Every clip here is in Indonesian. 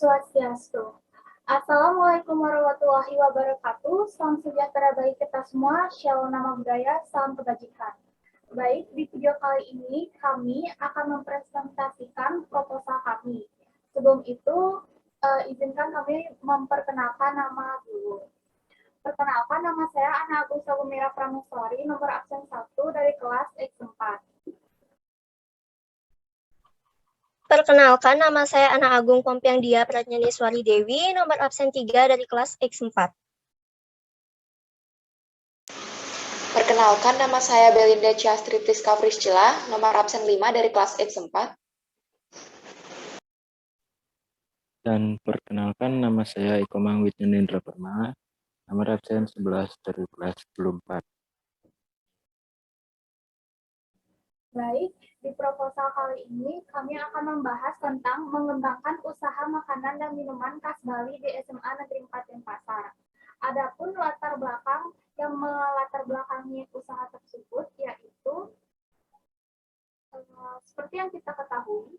Swastiastu. Assalamualaikum warahmatullahi wabarakatuh. Salam sejahtera bagi kita semua. Shalom nama budaya, salam kebajikan. Baik, di video kali ini kami akan mempresentasikan proposal kami. Sebelum itu, izinkan kami memperkenalkan nama dulu. Perkenalkan, nama saya Ana Agus Sagumira Prameswari, nomor absen 1 dari kelas X4. Perkenalkan, nama saya Ana Agung Pompiangdia Pratnyaniswari Dewi, nomor absen 3 dari kelas X4. Perkenalkan, nama saya Belinda Ciastri Priska Priscila, nomor absen 5 dari kelas X4. Dan perkenalkan, nama saya Iko Mangwit Nindra Permana, nomor absen 11 dari kelas 4. Baik, di proposal kali ini kami akan membahas tentang mengembangkan usaha makanan dan minuman khas Bali di SMA Negeri 4 Denpasar. Adapun latar belakang yang melatar belakangi usaha tersebut yaitu seperti yang kita ketahui,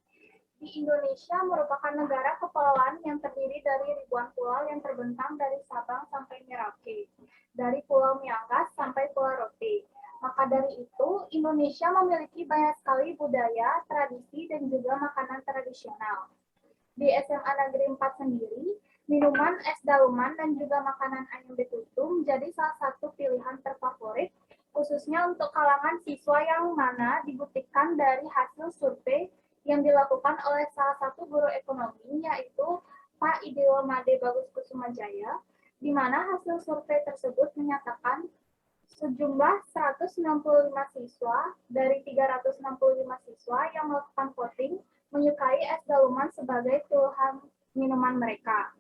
di Indonesia merupakan negara kepulauan yang terdiri dari ribuan pulau yang terbentang dari Sabang sampai Merauke, dari Pulau Miangas sampai Pulau Rote. Maka dari itu, Indonesia memiliki banyak sekali budaya, tradisi, dan juga makanan tradisional. Di SMA Negeri 4 sendiri, minuman es daluman dan juga makanan ayam betutu menjadi salah satu pilihan terfavorit, khususnya untuk kalangan siswa yang mana dibuktikan dari hasil survei yang dilakukan oleh salah satu guru ekonomi, yaitu Pak Idewo Made Bagus Kusumajaya, di mana hasil survei tersebut menyatakan sejumlah 195 siswa dari 365 siswa yang melakukan voting menyukai es daluman sebagai pilihan minuman mereka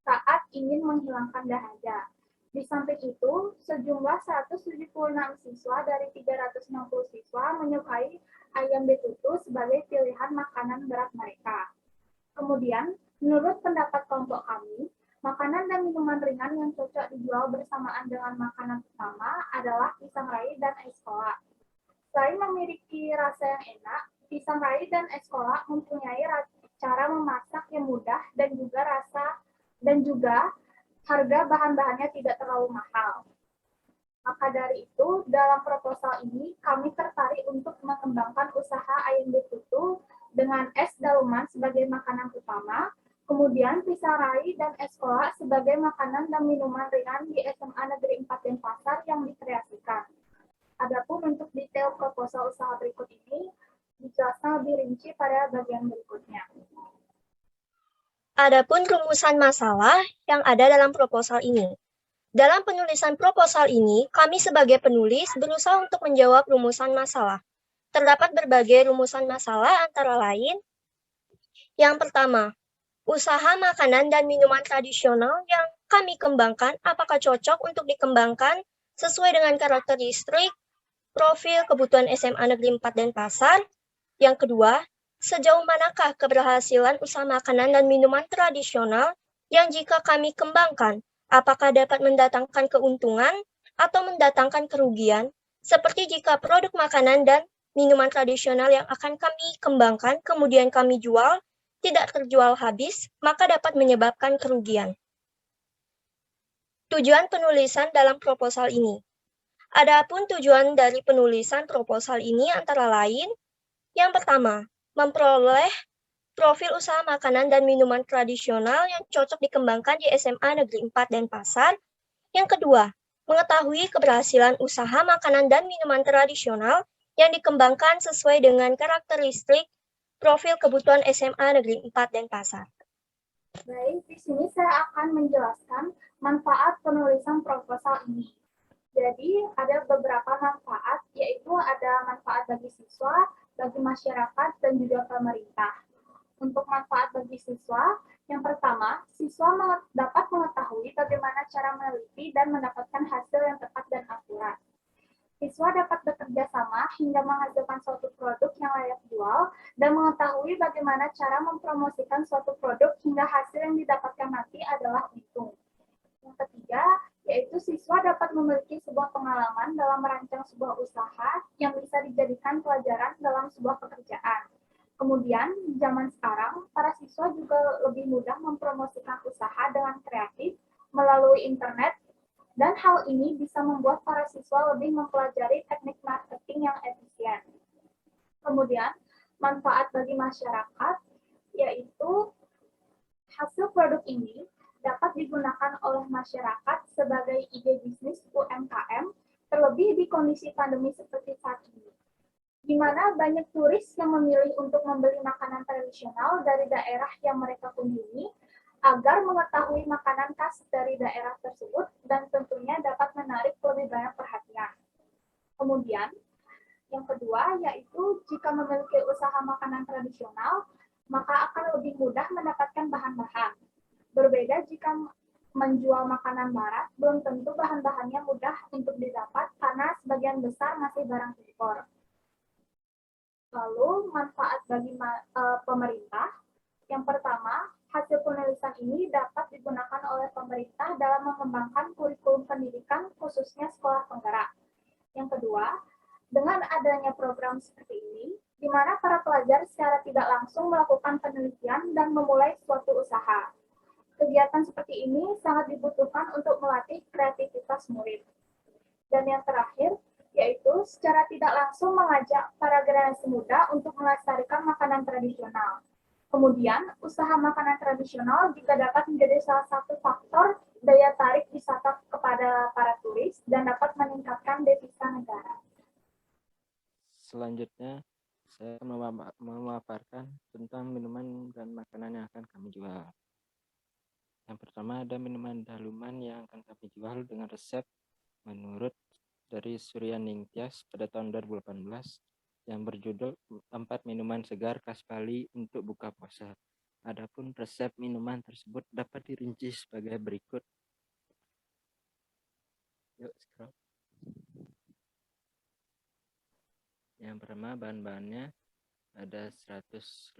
saat ingin menghilangkan dahaga. Di samping itu, sejumlah 176 siswa dari 360 siswa menyukai ayam betutu sebagai pilihan makanan berat mereka. Kemudian, menurut pendapat kelompok kami, makanan dan minuman ringan yang cocok dijual bersamaan dengan makanan utama adalah pisang rai dan es kolak. Selain memiliki rasa yang enak, pisang rai dan es kolak mempunyai cara memasak yang mudah dan juga harga bahan-bahannya tidak terlalu mahal. Maka dari itu, dalam proposal ini kami tertarik untuk mengembangkan usaha ayam betutu dengan es daluman sebagai makanan utama, kemudian pisang rai dan es kolak sebagai makanan dan minuman ringan di SMA Negeri 4 Denpasar yang dikreasikan. Adapun untuk detail proposal usaha berikut ini dijelaskan lebih rinci pada bagian berikutnya. Adapun rumusan masalah yang ada dalam proposal ini. Dalam penulisan proposal ini, kami sebagai penulis berusaha untuk menjawab rumusan masalah. Terdapat berbagai rumusan masalah antara lain, yang pertama, usaha makanan dan minuman tradisional yang kami kembangkan apakah cocok untuk dikembangkan sesuai dengan karakteristik profil kebutuhan SMA Negeri 4 Denpasar. Yang kedua, sejauh manakah keberhasilan usaha makanan dan minuman tradisional yang jika kami kembangkan apakah dapat mendatangkan keuntungan atau mendatangkan kerugian, seperti jika produk makanan dan minuman tradisional yang akan kami kembangkan kemudian kami jual tidak terjual habis, maka dapat menyebabkan kerugian. Tujuan penulisan dalam proposal ini. Adapun tujuan dari penulisan proposal ini antara lain, yang pertama, memperoleh profil usaha makanan dan minuman tradisional yang cocok dikembangkan di SMA Negeri 4 Denpasar. Yang kedua, mengetahui keberhasilan usaha makanan dan minuman tradisional yang dikembangkan sesuai dengan karakteristik profil kebutuhan SMA Negeri 4 Denpasar. Baik, di sini saya akan menjelaskan manfaat penulisan proposal ini. Jadi, ada beberapa manfaat, yaitu ada manfaat bagi siswa, bagi masyarakat, dan juga pemerintah. Untuk manfaat bagi siswa, yang pertama, siswa dapat mengetahui bagaimana cara meneliti dan mendapatkan hasil yang tepat dan akurat. Siswa dapat bekerja sama hingga menghasilkan suatu produk yang layak jual dan mengetahui bagaimana cara mempromosikan suatu produk hingga hasil yang didapatkan nanti adalah untung. Yang ketiga, yaitu siswa dapat memiliki sebuah pengalaman dalam merancang sebuah usaha yang bisa dijadikan pelajaran dalam sebuah pekerjaan. Kemudian, di zaman sekarang, para siswa juga lebih mudah mempromosikan usaha dengan kreatif melalui internet, dan hal ini bisa membuat para siswa lebih mempelajari teknik marketing yang efisien. Kemudian, manfaat bagi masyarakat, yaitu hasil produk ini dapat digunakan oleh masyarakat sebagai ide bisnis UMKM, terlebih di kondisi pandemi seperti saat ini, di mana banyak turis yang memilih untuk membeli makanan tradisional dari daerah yang mereka kunjungi agar mengetahui makanan khas dari daerah tersebut dan tentunya dapat menarik lebih banyak perhatian. Kemudian, yang kedua yaitu jika memiliki usaha makanan tradisional, maka akan lebih mudah mendapatkan bahan-bahan. Berbeda jika menjual makanan barat, belum tentu bahan-bahannya mudah untuk didapat karena sebagian besar masih barang impor. Lalu, manfaat bagi pemerintah. Yang pertama, hasil penulisan ini dapat digunakan oleh pemerintah dalam mengembangkan kurikulum pendidikan, khususnya sekolah penggerak. Yang kedua, dengan adanya program seperti ini, di mana para pelajar secara tidak langsung melakukan penelitian dan memulai suatu usaha. Kegiatan seperti ini sangat dibutuhkan untuk melatih kreativitas murid. Dan yang terakhir, yaitu secara tidak langsung mengajak para generasi muda untuk melestarikan makanan tradisional. Kemudian, usaha makanan tradisional juga dapat menjadi salah satu faktor daya tarik wisata kepada para turis dan dapat meningkatkan devisa negara. Selanjutnya, saya memaparkan tentang minuman dan makanan yang akan kami jual. Yang pertama ada minuman daluman yang akan kami jual dengan resep menurut dari Surya Ningtyas pada tahun 2018 yang berjudul 4 minuman segar khas Bali untuk buka puasa. Adapun resep minuman tersebut dapat dirinci sebagai berikut. Yuk, scroll. Yang pertama bahan-bahannya ada 150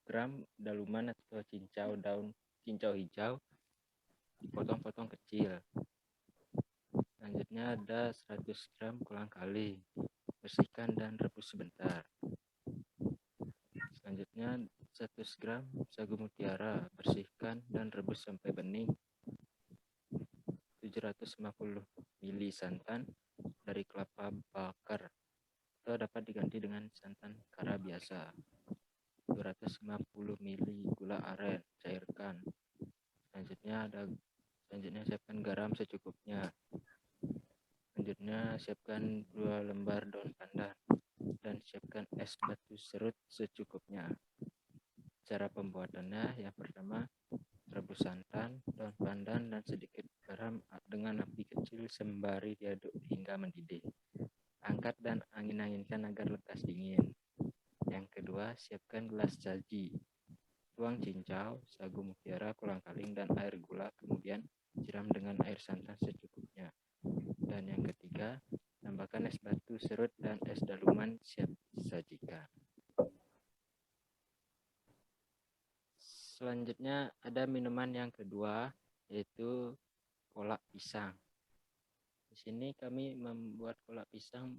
gram daluman atau cincau hijau dipotong-potong kecil. Selanjutnya ada 100 gram kolang kaling, bersihkan dan rebus sebentar. Selanjutnya 100 gram sagu mutiara, bersihkan dan rebus sampai bening. 750 ml santan dari kelapa bakar atau dapat diganti dengan santan kara biasa. 250 ml gula aren, cairkan. Selanjutnya siapkan garam secukupnya. Selanjutnya siapkan 2 lembar daun pandan dan siapkan es batu serut secukupnya. Cara pembuatannya, yang pertama rebus santan, daun pandan dan sedikit garam dengan api kecil sembari diaduk hingga mendidih. Angkat dan angin-anginkan agar lekas dingin. Yang kedua, siapkan gelas saji. Tuang cincau, sagu mutiara, kolang kaling dan air gula, kemudian siram dengan air santan secukupnya. Dan yang ketiga, tambahkan es batu serut dan es daluman siap disajikan. Selanjutnya ada minuman yang kedua, yaitu kolak pisang. Di sini kami membuat kolak pisang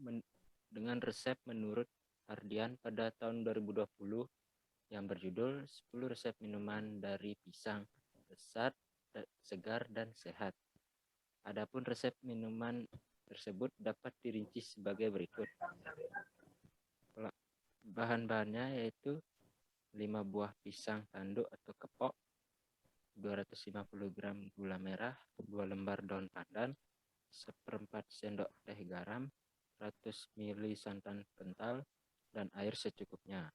dengan resep menurut Ardian pada tahun 2020 yang berjudul 10 resep minuman dari pisang lezat, segar dan sehat. Adapun resep minuman tersebut dapat dirinci sebagai berikut. Bahan-bahannya yaitu 5 buah pisang tanduk atau kepok, 250 gram gula merah, 2 lembar daun pandan, 1/4 sendok teh garam, 100 ml santan kental, dan air secukupnya.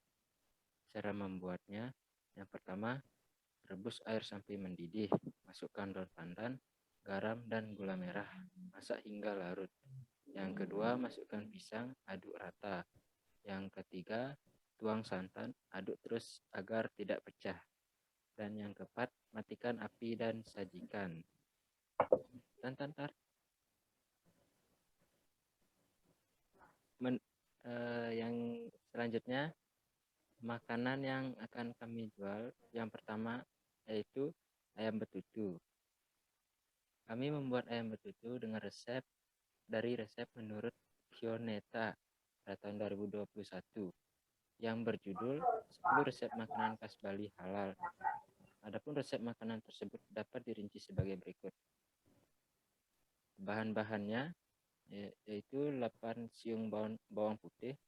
Cara membuatnya, yang pertama, rebus air sampai mendidih, masukkan daun pandan, garam, dan gula merah, masak hingga larut. Yang kedua, masukkan pisang, aduk rata. Yang ketiga, tuang santan, aduk terus agar tidak pecah. Dan yang keempat, matikan api dan sajikan. Yang selanjutnya, makanan yang akan kami jual, yang pertama yaitu ayam betutu. Kami membuat ayam betutu dengan resep menurut Kioneta pada tahun 2021 yang berjudul 10 resep makanan khas Bali halal. Adapun resep makanan tersebut dapat dirinci sebagai berikut. Bahan-bahannya yaitu 8 siung bawang putih,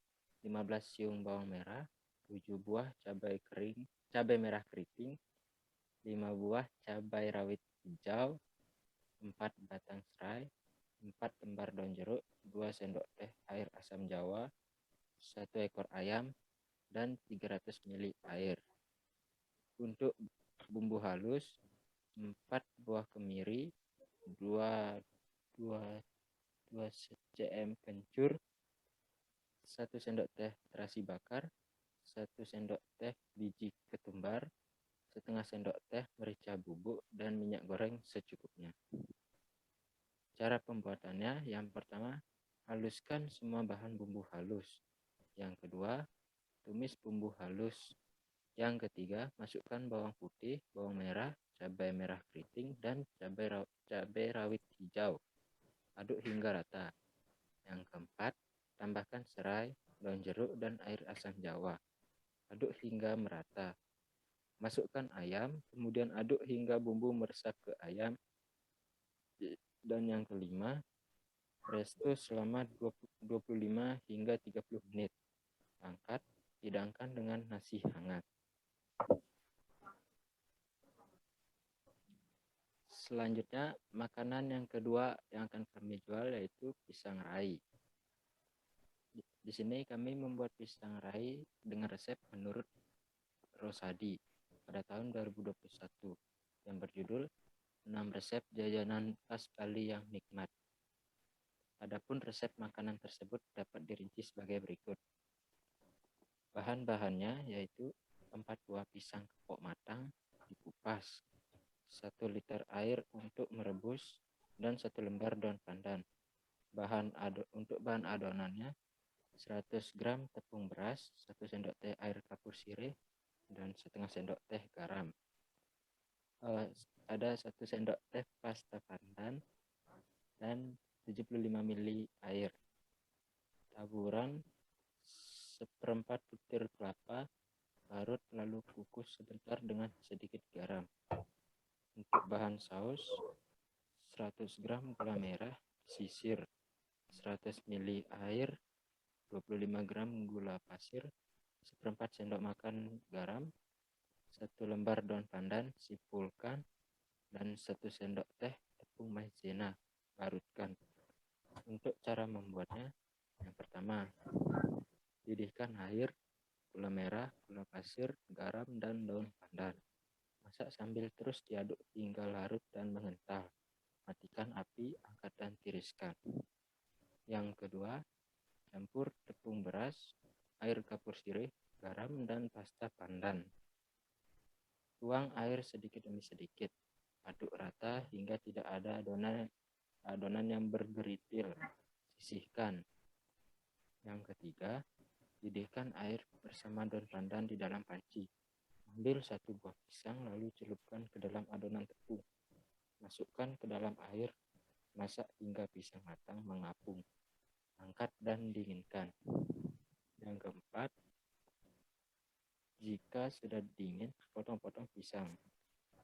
15 siung bawang merah, 7 buah cabai merah keriting, 5 buah cabai rawit hijau, 4 batang serai, 4 lembar daun jeruk, 2 sendok teh air asam jawa, 1 ekor ayam, dan 300 ml air. Untuk bumbu halus, 4 buah kemiri, 2 cm kencur, 1 sendok teh terasi bakar, 1 sendok teh biji ketumbar, setengah sendok teh merica bubuk, dan minyak goreng secukupnya. Cara pembuatannya, yang pertama, haluskan semua bahan bumbu halus. Yang kedua, tumis bumbu halus. Yang ketiga, masukkan bawang putih, bawang merah, cabai merah keriting, dan cabai rawit hijau. Aduk hingga rata. Yang keempat, tambahkan serai, daun jeruk, dan air asam jawa. Aduk hingga merata. Masukkan ayam, kemudian aduk hingga bumbu meresap ke ayam. Dan yang kelima, resto selama 25 hingga 30 menit. Angkat, hidangkan dengan nasi hangat. Selanjutnya, makanan yang kedua yang akan kami jual yaitu pisang rai. Di sini kami membuat pisang rai dengan resep menurut Rosadi pada tahun 2021 yang berjudul 6 resep jajanan khas Bali yang nikmat. Adapun resep makanan tersebut dapat dirinci sebagai berikut. Bahan-bahannya yaitu 4 buah pisang kepok matang dikupas, 1 liter air untuk merebus, dan 1 lembar daun pandan. Untuk bahan adonannya, 100 gram tepung beras, 1 sendok teh air kapur sirih, dan setengah sendok teh garam. Ada 1 sendok teh pasta pandan, dan 75 ml air. Taburan 1/4 butir kelapa, parut lalu kukus sebentar dengan sedikit garam. Untuk bahan saus, 100 gram gula merah, sisir, 100 ml air, 25 gram gula pasir, 1/4 sendok makan garam, 1 lembar daun pandan, sipulkan, dan 1 sendok teh tepung maizena, larutkan. Untuk cara membuatnya, yang pertama, didihkan air, gula merah, gula pasir, garam, dan daun pandan. Masak sambil terus diaduk hingga larut dan mengental. Matikan api, angkat dan tiriskan. Yang kedua, campur tepung beras, air kapur sirih, garam, dan pasta pandan. Tuang air sedikit demi sedikit. Aduk rata hingga tidak ada adonan yang bergeritil. Sisihkan. Yang ketiga, didihkan air bersama daun pandan di dalam panci. Ambil 1 buah pisang lalu celupkan ke dalam adonan tepung. Masukkan ke dalam air, masak hingga pisang matang mengapung. Angkat dan dinginkan. Yang keempat, jika sudah dingin, potong-potong pisang.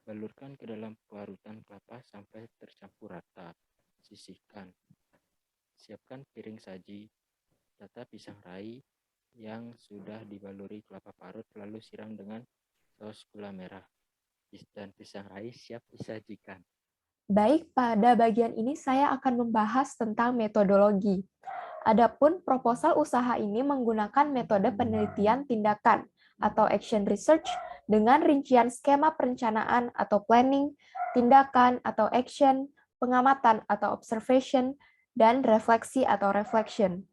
Balurkan ke dalam parutan kelapa sampai tercampur rata. Sisihkan. Siapkan piring saji. Tata pisang rai yang sudah dibaluri kelapa parut lalu siram dengan saus gula merah. Dan pisang rai siap disajikan. Baik, pada bagian ini saya akan membahas tentang metodologi. Adapun proposal usaha ini menggunakan metode penelitian tindakan atau action research dengan rincian skema perencanaan atau planning, tindakan atau action, pengamatan atau observation, dan refleksi atau reflection.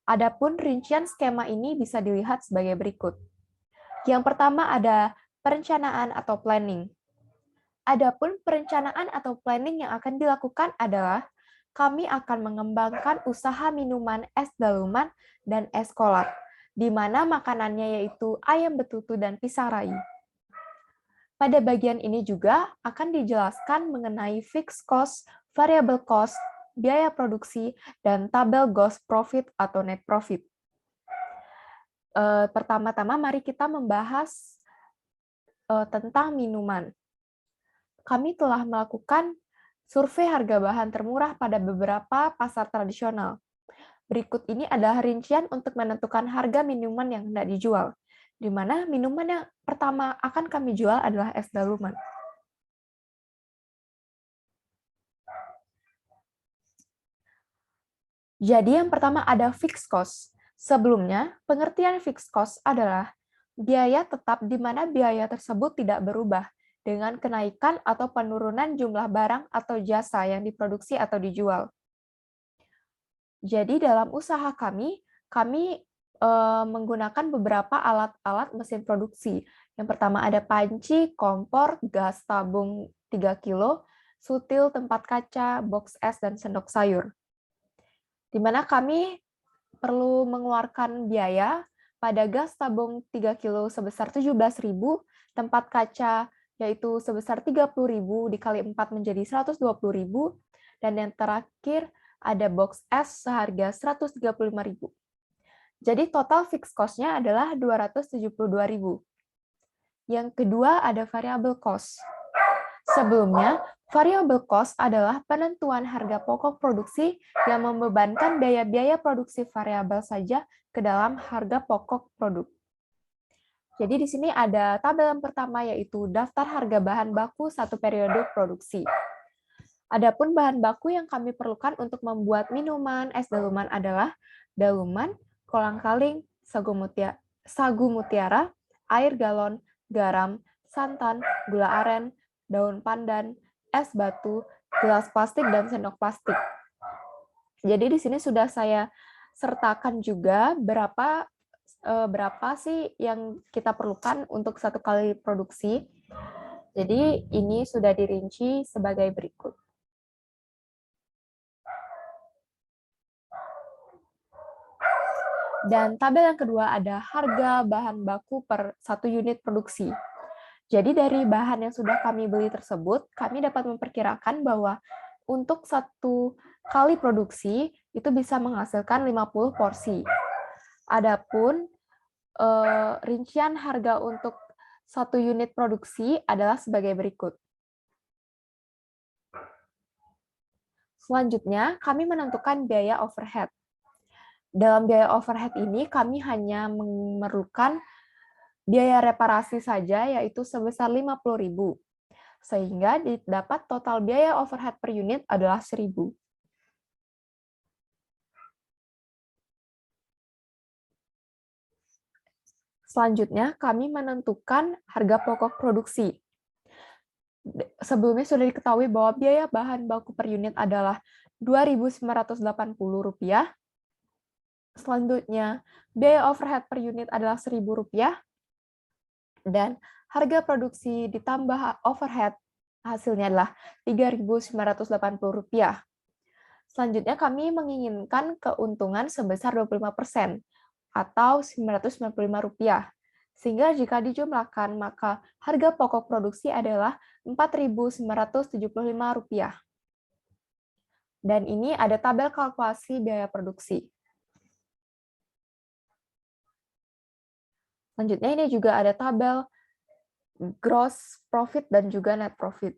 Adapun rincian skema ini bisa dilihat sebagai berikut. Yang pertama ada perencanaan atau planning. Adapun perencanaan atau planning yang akan dilakukan adalah kami akan mengembangkan usaha minuman es daluman dan es kolak, di mana makanannya yaitu ayam betutu dan pisang rai. Pada bagian ini juga akan dijelaskan mengenai fixed cost, variable cost, biaya produksi, dan tabel gross profit atau net profit. Pertama-tama mari kita membahas tentang minuman. Kami telah melakukan survei harga bahan termurah pada beberapa pasar tradisional. Berikut ini adalah rincian untuk menentukan harga minuman yang hendak dijual, di mana minuman yang pertama akan kami jual adalah es daluman. Jadi yang pertama ada fixed cost. Sebelumnya, pengertian fixed cost adalah biaya tetap di mana biaya tersebut tidak berubah dengan kenaikan atau penurunan jumlah barang atau jasa yang diproduksi atau dijual. Jadi dalam usaha kami menggunakan beberapa alat-alat mesin produksi. Yang pertama ada panci, kompor, gas tabung 3 kilo, sutil, tempat kaca, box es, dan sendok sayur. Di mana kami perlu mengeluarkan biaya pada gas tabung 3 kilo sebesar 17.000, tempat kaca yaitu sebesar 30.000 dikali 4 menjadi 120.000, dan yang terakhir ada box es seharga 135.000. Jadi total fixed cost-nya adalah 272.000. Yang kedua ada variable cost. Sebelumnya, variable cost adalah penentuan harga pokok produksi yang membebankan biaya-biaya produksi variabel saja ke dalam harga pokok produk. Jadi di sini ada tabel yang pertama yaitu daftar harga bahan baku satu periode produksi. Adapun bahan baku yang kami perlukan untuk membuat minuman es daluman adalah daluman, kolang-kaling, sagu mutiara, air galon, garam, santan, gula aren, daun pandan, es batu, gelas plastik, dan sendok plastik. Jadi di sini sudah saya sertakan juga berapa sih yang kita perlukan untuk satu kali produksi. Jadi ini sudah dirinci sebagai berikut. Dan tabel yang kedua ada harga bahan baku per satu unit produksi. Jadi dari bahan yang sudah kami beli tersebut, kami dapat memperkirakan bahwa untuk satu kali produksi itu bisa menghasilkan 50 porsi. Adapun rincian harga untuk satu unit produksi adalah sebagai berikut. Selanjutnya, kami menentukan biaya overhead. Dalam biaya overhead ini, kami hanya memerlukan biaya reparasi saja, yaitu sebesar 50.000. Sehingga didapat total biaya overhead per unit adalah 1.000. Selanjutnya, kami menentukan harga pokok produksi. Sebelumnya sudah diketahui bahwa biaya bahan baku per unit adalah Rp2.980. Selanjutnya, biaya overhead per unit adalah Rp1.000. Dan harga produksi ditambah overhead hasilnya adalah Rp3.980. Selanjutnya, kami menginginkan keuntungan sebesar 25%. Atau Rp995. Sehingga jika dijumlahkan, maka harga pokok produksi adalah Rp4.975. Dan ini ada tabel kalkulasi biaya produksi. Selanjutnya ini juga ada tabel gross profit dan juga net profit.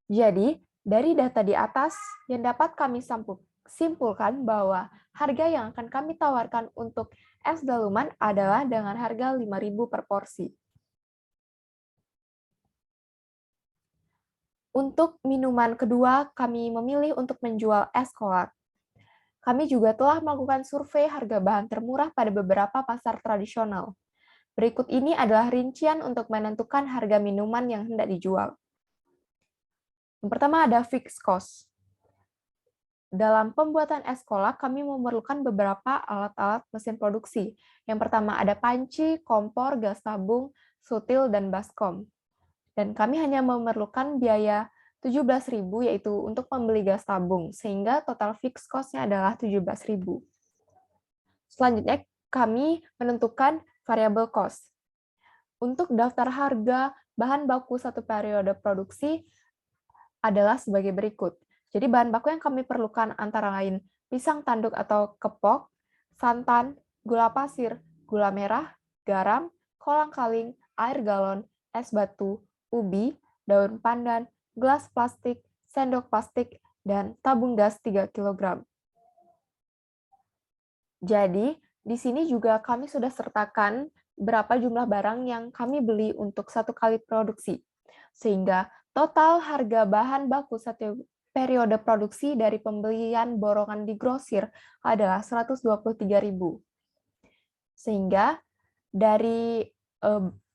Jadi, dari data di atas yang dapat kami simpulkan bahwa harga yang akan kami tawarkan untuk es daluman adalah dengan harga 5.000 per porsi. Untuk minuman kedua, kami memilih untuk menjual es kolak. Kami juga telah melakukan survei harga bahan termurah pada beberapa pasar tradisional. Berikut ini adalah rincian untuk menentukan harga minuman yang hendak dijual. Yang pertama ada fixed cost. Dalam pembuatan es kolak, kami memerlukan beberapa alat-alat mesin produksi. Yang pertama ada panci, kompor, gas tabung, sutil, dan baskom. Dan kami hanya memerlukan biaya 17.000 yaitu untuk membeli gas tabung, sehingga total fixed cost-nya adalah 17.000. Selanjutnya, kami menentukan variable cost. Untuk daftar harga bahan baku satu periode produksi adalah sebagai berikut. Jadi bahan baku yang kami perlukan antara lain pisang tanduk atau kepok, santan, gula pasir, gula merah, garam, kolang-kaling, air galon, es batu, ubi, daun pandan, gelas plastik, sendok plastik, dan tabung gas 3 kg. Jadi, di sini juga kami sudah sertakan berapa jumlah barang yang kami beli untuk satu kali produksi. Sehingga total harga bahan baku satu periode produksi dari pembelian borongan di grosir adalah 123.000. Sehingga dari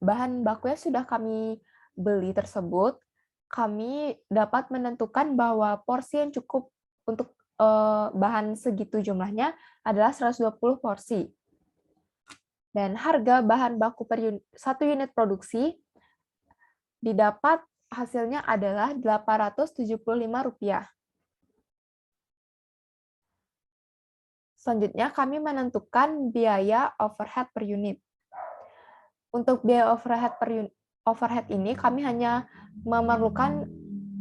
bahan baku yang sudah kami beli tersebut, kami dapat menentukan bahwa porsi yang cukup untuk bahan segitu jumlahnya adalah 120 porsi. Dan harga bahan baku per satu unit produksi didapat hasilnya adalah Rp875. Selanjutnya, kami menentukan biaya overhead per unit. Untuk biaya overhead ini, kami hanya memerlukan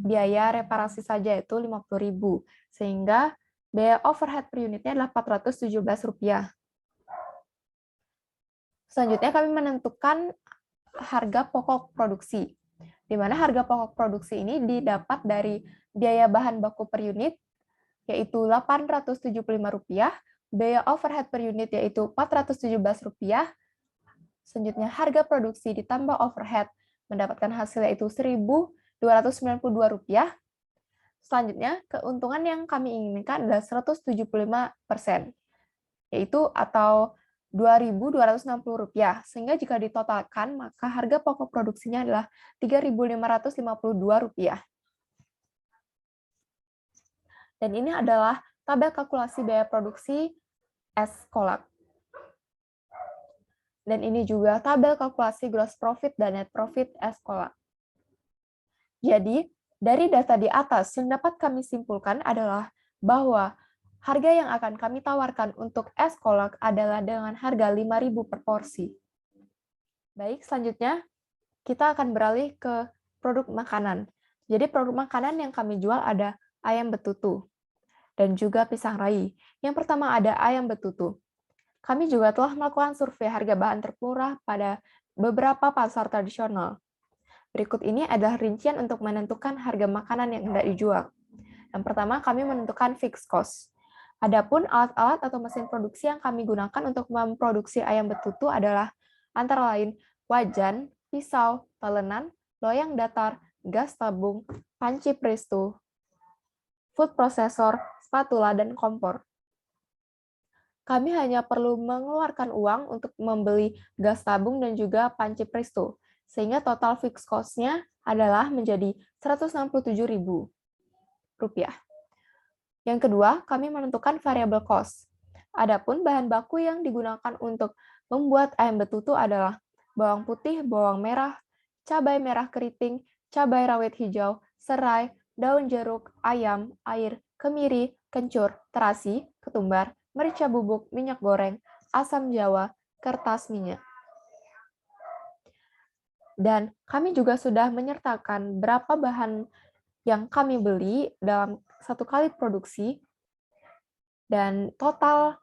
biaya reparasi saja, yaitu Rp50.000. Sehingga biaya overhead per unitnya adalah Rp417. Selanjutnya, kami menentukan harga pokok produksi, di mana harga pokok produksi ini didapat dari biaya bahan baku per unit, yaitu Rp875, biaya overhead per unit yaitu Rp417, selanjutnya harga produksi ditambah overhead mendapatkan hasil yaitu Rp1.292. Selanjutnya, keuntungan yang kami inginkan adalah 175%, yaitu atau Rp2.260, sehingga jika ditotalkan, maka harga pokok produksinya adalah Rp3.552. Dan ini adalah tabel kalkulasi biaya produksi es kolak. Dan ini juga tabel kalkulasi gross profit dan net profit es kolak. Jadi, dari data di atas yang dapat kami simpulkan adalah bahwa harga yang akan kami tawarkan untuk es kolak adalah dengan harga Rp5.000 per porsi. Baik, selanjutnya kita akan beralih ke produk makanan. Jadi produk makanan yang kami jual ada ayam betutu dan juga pisang rai. Yang pertama ada ayam betutu. Kami juga telah melakukan survei harga bahan termurah pada beberapa pasar tradisional. Berikut ini adalah rincian untuk menentukan harga makanan yang hendak dijual. Yang pertama, kami menentukan fixed cost. Adapun alat-alat atau mesin produksi yang kami gunakan untuk memproduksi ayam betutu adalah antara lain wajan, pisau, talenan, loyang datar, gas tabung, panci presto, food processor, spatula, dan kompor. Kami hanya perlu mengeluarkan uang untuk membeli gas tabung dan juga panci presto, sehingga total fixed cost-nya adalah menjadi Rp167.000. Yang kedua, kami menentukan variable cost. Adapun bahan baku yang digunakan untuk membuat ayam betutu adalah bawang putih, bawang merah, cabai merah keriting, cabai rawit hijau, serai, daun jeruk, ayam, air, kemiri, kencur, terasi, ketumbar, merica bubuk, minyak goreng, asam jawa, kertas minyak. Dan kami juga sudah menyertakan berapa bahan yang kami beli dalam satu kali produksi, dan total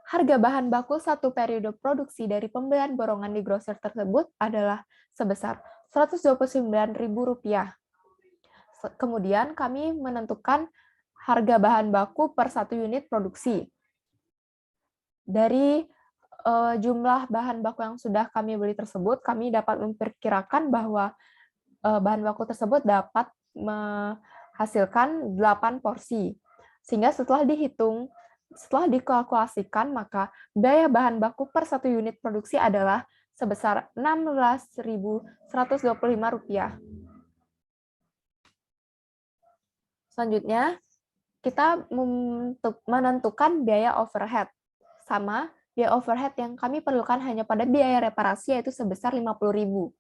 harga bahan baku satu periode produksi dari pembelian borongan di grosir tersebut adalah sebesar Rp129.000. Kemudian kami menentukan harga bahan baku per satu unit produksi. Dari jumlah bahan baku yang sudah kami beli tersebut, kami dapat memperkirakan bahwa bahan baku tersebut dapat menghasilkan 8 porsi. Sehingga setelah dikalkulasikan, maka biaya bahan baku per satu unit produksi adalah sebesar Rp16.125. Selanjutnya, kita menentukan biaya overhead. Sama, biaya overhead yang kami perlukan hanya pada biaya reparasi, yaitu sebesar Rp50.000.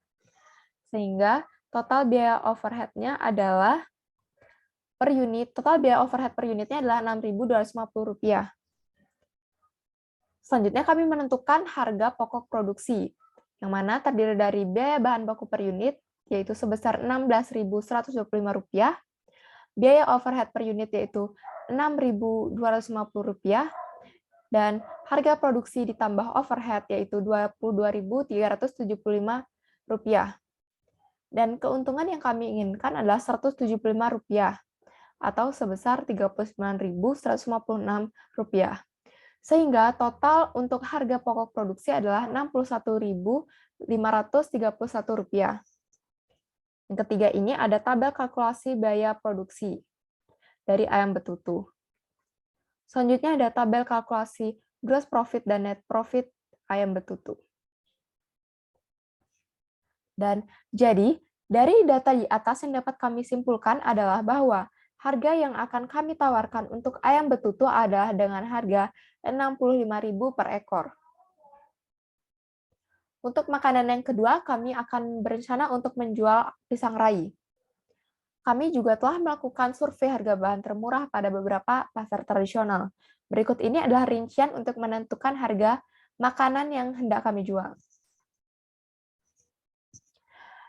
Sehingga total biaya overhead-nya adalah total biaya overhead per unitnya adalah Rp6.250. Selanjutnya kami menentukan harga pokok produksi, yang mana terdiri dari biaya bahan baku per unit, yaitu sebesar Rp16.125, biaya overhead per unit yaitu Rp6.250, dan harga produksi ditambah overhead yaitu Rp22.375. Dan keuntungan yang kami inginkan adalah Rp175 atau sebesar Rp39.156. Sehingga total untuk harga pokok produksi adalah Rp61.531. Yang ketiga ini ada tabel kalkulasi biaya produksi dari ayam betutu. Selanjutnya ada tabel kalkulasi gross profit dan net profit ayam betutu. Dan jadi, dari data di atas yang dapat kami simpulkan adalah bahwa harga yang akan kami tawarkan untuk ayam betutu adalah dengan harga Rp65.000 per ekor. Untuk makanan yang kedua, kami akan berencana untuk menjual pisang rai. Kami juga telah melakukan survei harga bahan termurah pada beberapa pasar tradisional. Berikut ini adalah rincian untuk menentukan harga makanan yang hendak kami jual.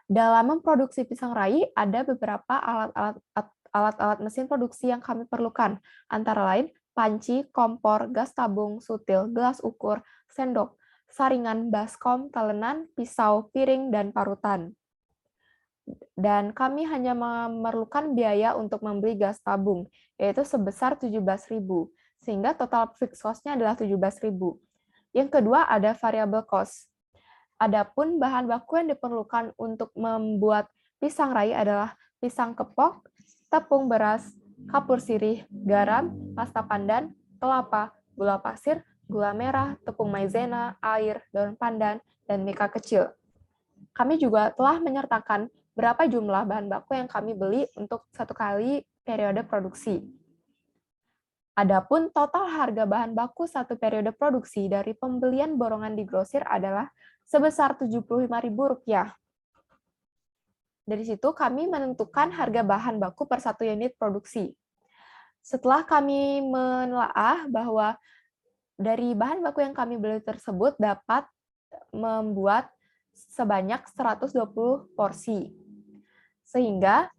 Dalam memproduksi pisang rai, ada beberapa alat-alat mesin produksi yang kami perlukan, antara lain panci, kompor, gas tabung, sutil, gelas ukur, sendok, saringan, baskom, telenan, pisau, piring, dan parutan. Dan kami hanya memerlukan biaya untuk membeli gas tabung, yaitu sebesar Rp17.000, sehingga total fixed cost-nya adalah Rp17.000. Yang kedua ada variable cost. Adapun bahan baku yang diperlukan untuk membuat pisang rai adalah pisang kepok, tepung beras, kapur sirih, garam, pasta pandan, kelapa, gula pasir, gula merah, tepung maizena, air, daun pandan, dan mika kecil. Kami juga telah menyertakan berapa jumlah bahan baku yang kami beli untuk satu kali periode produksi. Adapun total harga bahan baku satu periode produksi dari pembelian borongan di grosir adalah sebesar Rp75.000. Dari situ kami menentukan harga bahan baku per satu unit produksi. Setelah kami menelaah bahwa dari bahan baku yang kami beli tersebut dapat membuat sebanyak 120 porsi. Sehingga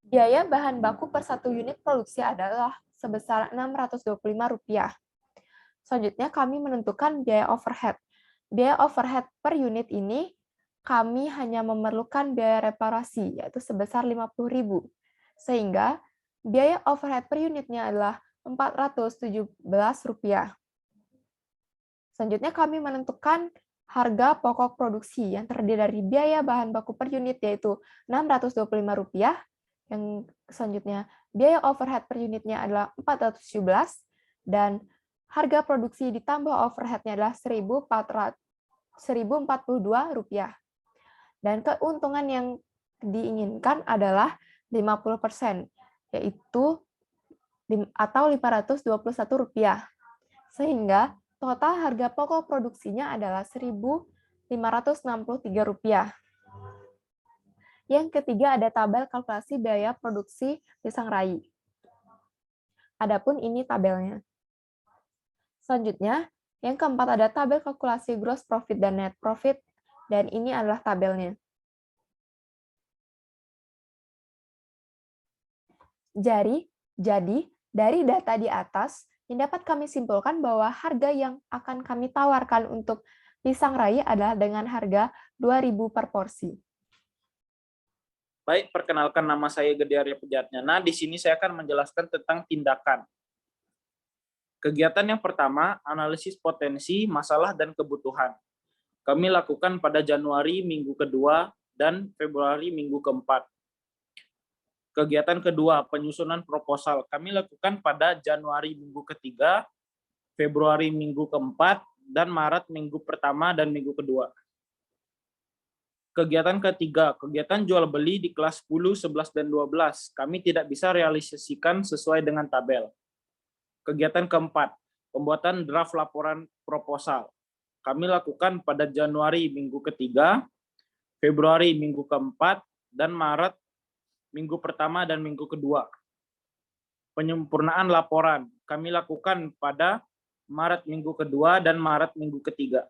biaya bahan baku per satu unit produksi adalah sebesar Rp625. Selanjutnya kami menentukan biaya overhead. Biaya overhead per unit ini kami hanya memerlukan biaya reparasi, yaitu sebesar Rp50.000. Sehingga biaya overhead per unitnya adalah Rp417. Selanjutnya kami menentukan harga pokok produksi yang terdiri dari biaya bahan baku per unit yaitu Rp625, yang selanjutnya biaya overhead per unitnya adalah Rp417, dan harga produksi ditambah overhead-nya adalah Rp1.042. Dan keuntungan yang diinginkan adalah 50%, yaitu atau Rp521. Sehingga total harga pokok produksinya adalah Rp1.563. Yang ketiga ada tabel kalkulasi biaya produksi pisang rai. Adapun ini tabelnya. Selanjutnya, yang keempat ada tabel kalkulasi gross profit dan net profit, dan ini adalah tabelnya. Jadi dari data di atas, yang dapat kami simpulkan bahwa harga yang akan kami tawarkan untuk pisang rai adalah dengan harga Rp2.000 per porsi. Baik, perkenalkan nama saya Gede Arya Pujatnyana. Di sini saya akan menjelaskan tentang tindakan. Kegiatan yang pertama, analisis potensi, masalah, dan kebutuhan. Kami lakukan pada Januari minggu kedua dan Februari minggu keempat. Kegiatan kedua, penyusunan proposal. Kami lakukan pada Januari minggu ketiga, Februari minggu keempat, dan Maret minggu pertama dan minggu kedua. Kegiatan ketiga, kegiatan jual beli di kelas 10, 11, dan 12. Kami tidak bisa realisasikan sesuai dengan tabel. Kegiatan keempat, pembuatan draft laporan proposal. Kami lakukan pada Januari minggu ketiga, Februari minggu keempat, dan Maret minggu pertama dan minggu kedua. Penyempurnaan laporan kami lakukan pada Maret minggu kedua dan Maret minggu ketiga.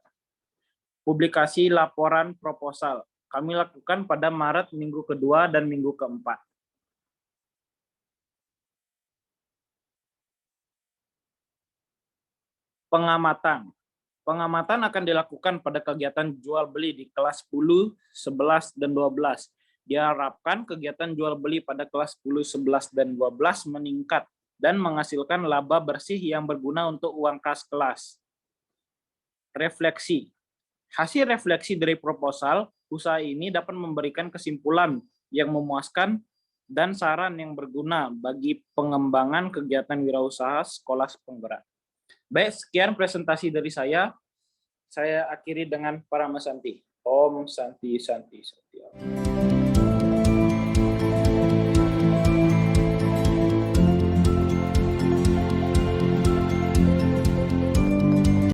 Publikasi laporan proposal kami lakukan pada Maret minggu kedua dan minggu keempat. Pengamatan. Pengamatan akan dilakukan pada kegiatan jual beli di kelas 10, 11, dan 12. Diharapkan kegiatan jual beli pada kelas 10, 11, dan 12 meningkat dan menghasilkan laba bersih yang berguna untuk uang kas kelas. Refleksi. Hasil refleksi dari proposal, usaha ini dapat memberikan kesimpulan yang memuaskan dan saran yang berguna bagi pengembangan kegiatan wirausaha sekolah penggerak. Baik, sekian presentasi dari saya. Saya akhiri dengan Paramasanti. Om Santi Santi Santi.